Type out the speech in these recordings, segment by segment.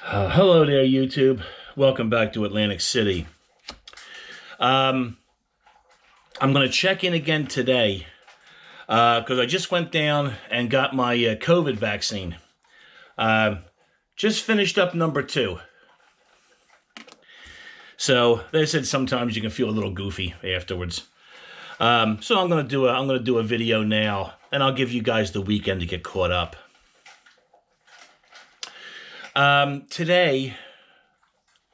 Hello there, YouTube. Welcome back to Atlantic City. I'm going to check in again today because I just went down and got my COVID vaccine. Just finished up number 2. So they said sometimes you can feel a little goofy afterwards. So I'm going to do a video now, and I'll give you guys the weekend to get caught up. Today,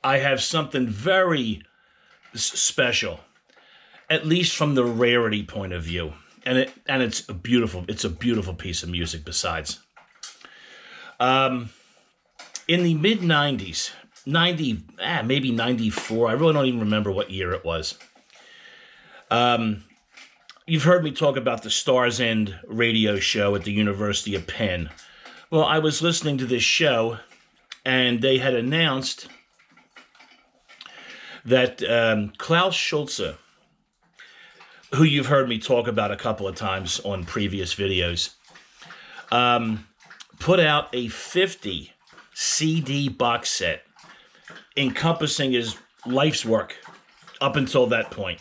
I have something very special, at least from the rarity point of view, and it's a beautiful piece of music. Besides, in the mid '90s, maybe '94, I really don't even remember what year it was. You've heard me talk about the Stars End radio show at the University of Penn. Well, I was listening to this show, and they had announced that Klaus Schulze, who you've heard me talk about a couple of times on previous videos, put out a 50 CD box set encompassing his life's work up until that point.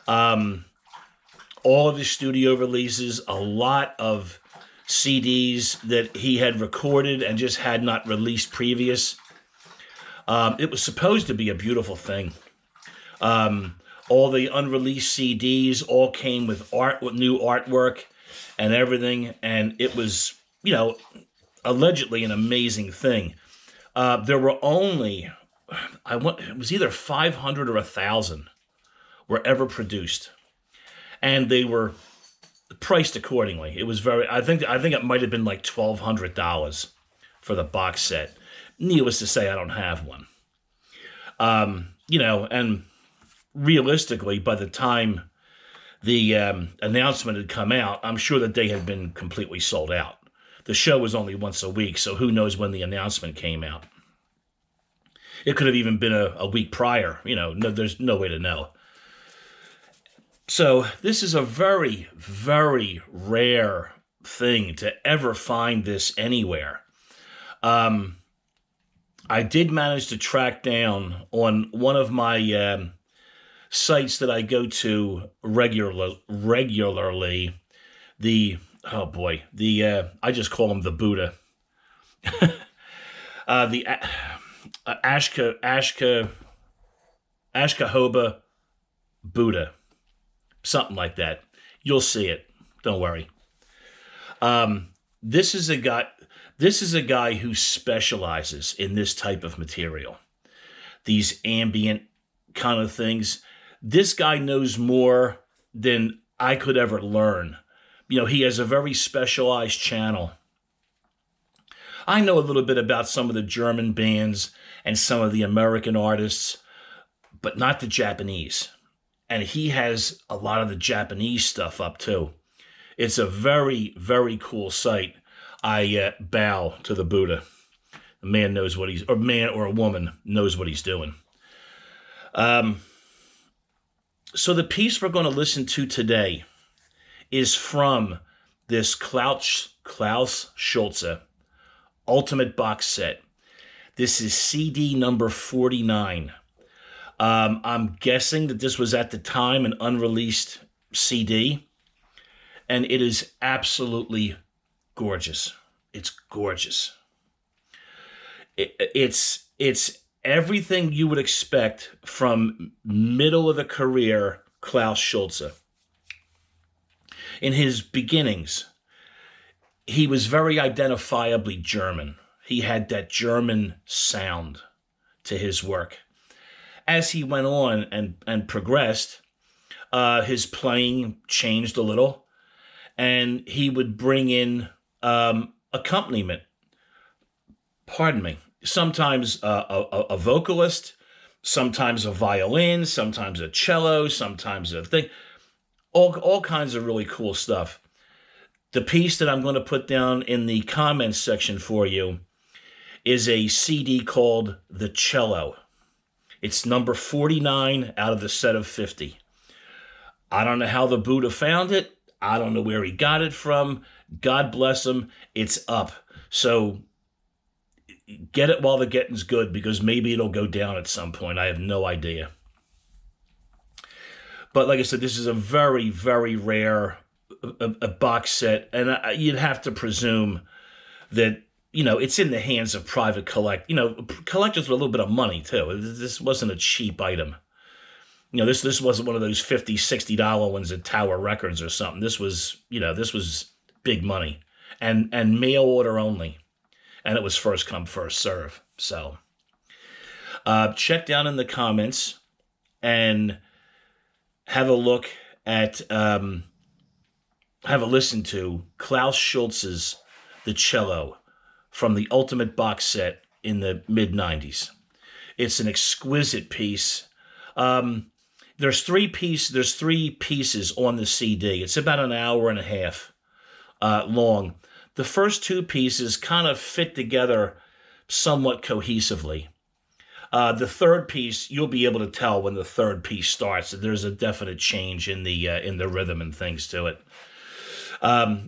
All of his studio releases, a lot of CDs that he had recorded and just had not released previous. It was supposed to be a beautiful thing. All the unreleased CDs all came with new artwork and everything, and it was, allegedly an amazing thing. There were only, it was either 500 or 1,000 were ever produced, and they were priced accordingly. It was I think it might have been like $1,200 for the box set. Needless to say, I don't have one. And realistically, by the time the announcement had come out, I'm sure that they had been completely sold out. The show was only once a week, so who knows when the announcement came out. It could have even been a week prior. There's no way to know. So this is a very, very rare thing to ever find this anywhere. I did manage to track down on one of my sites that I go to regularly, I just call him the Buddha. The Akshobhya Buddah. Something like that. You'll see it. Don't worry. This is a guy who specializes in this type of material. These ambient kind of things. This guy knows more than I could ever learn. He has a very specialized channel. I know a little bit about some of the German bands and some of the American artists, but not the Japanese. And he has a lot of the Japanese stuff up too. It's a very, very cool site. I bow to the Buddha. A man knows what a man or a woman knows what he's doing. So the piece we're going to listen to today is from this Klaus Schulze Ultimate Box Set. This is CD number 49. I'm guessing that this was at the time an unreleased CD, and it is absolutely gorgeous. It's gorgeous. It's everything you would expect from middle of the career Klaus Schulze. In his beginnings, he was very identifiably German. He had that German sound to his work. As he went on and progressed, his playing changed a little, and he would bring in accompaniment. Sometimes a vocalist, sometimes a violin, sometimes a cello, sometimes a thing. All kinds of really cool stuff. The piece that I'm going to put down in the comments section for you is a CD called The Cello. It's number 49 out of the set of 50. I don't know how the Buddha found it. I don't know where he got it from. God bless him. It's up. So get it while the getting's good, because maybe it'll go down at some point. I have no idea. But like I said, this is a very, very rare a box set, and you'd have to presume that, it's in the hands of private collectors with a little bit of money too. This wasn't a cheap item. This wasn't one of those $50, $60 ones at Tower Records or something. This was big money, and mail order only, and it was first come, first serve. So check down in the comments and have a look at, have a listen to Klaus Schulze's The Cello from the Ultimate box set in the mid-90s. It's an exquisite piece. There's three pieces on the CD. It's about an hour and a half long. The first two pieces kind of fit together somewhat cohesively. The third piece, you'll be able to tell when the third piece starts that there's a definite change in the rhythm and things to it.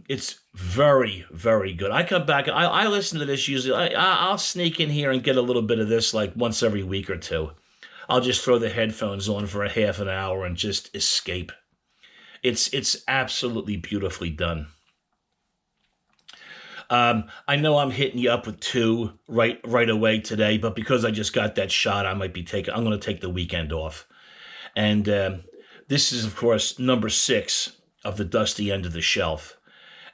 It's very, very good. I come back, I listen to this usually. I'll sneak in here and get a little bit of this like once every week or two. I'll just throw the headphones on for a half an hour and just escape. It's absolutely beautifully done. I know I'm hitting you up with two right away today, but because I just got that shot, I'm going to take the weekend off. And this is, of course, number 6 of the dusty end of the shelf.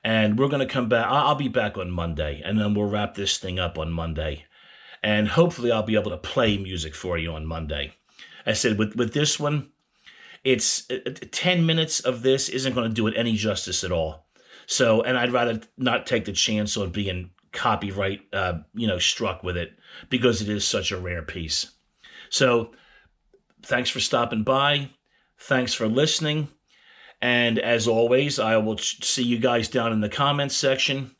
And we're going to come back. I'll be back on Monday, and then we'll wrap this thing up on Monday. And hopefully I'll be able to play music for you on Monday. I said with this one, it's 10 minutes of this isn't going to do it any justice at all. So, and I'd rather not take the chance on being copyright, struck with it, because it is such a rare piece. So thanks for stopping by. Thanks for listening. And as always, I will see you guys down in the comments section.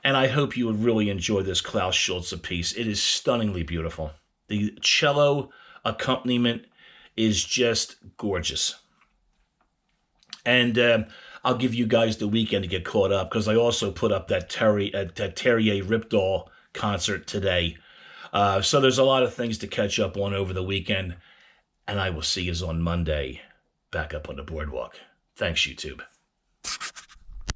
And I hope you would really enjoy this Klaus Schulze piece. It is stunningly beautiful. The cello accompaniment is just gorgeous. And I'll give you guys the weekend to get caught up, because I also put up that Terrier Ripdahl concert today. So there's a lot of things to catch up on over the weekend. And I will see you on Monday back up on the boardwalk. Thanks, YouTube.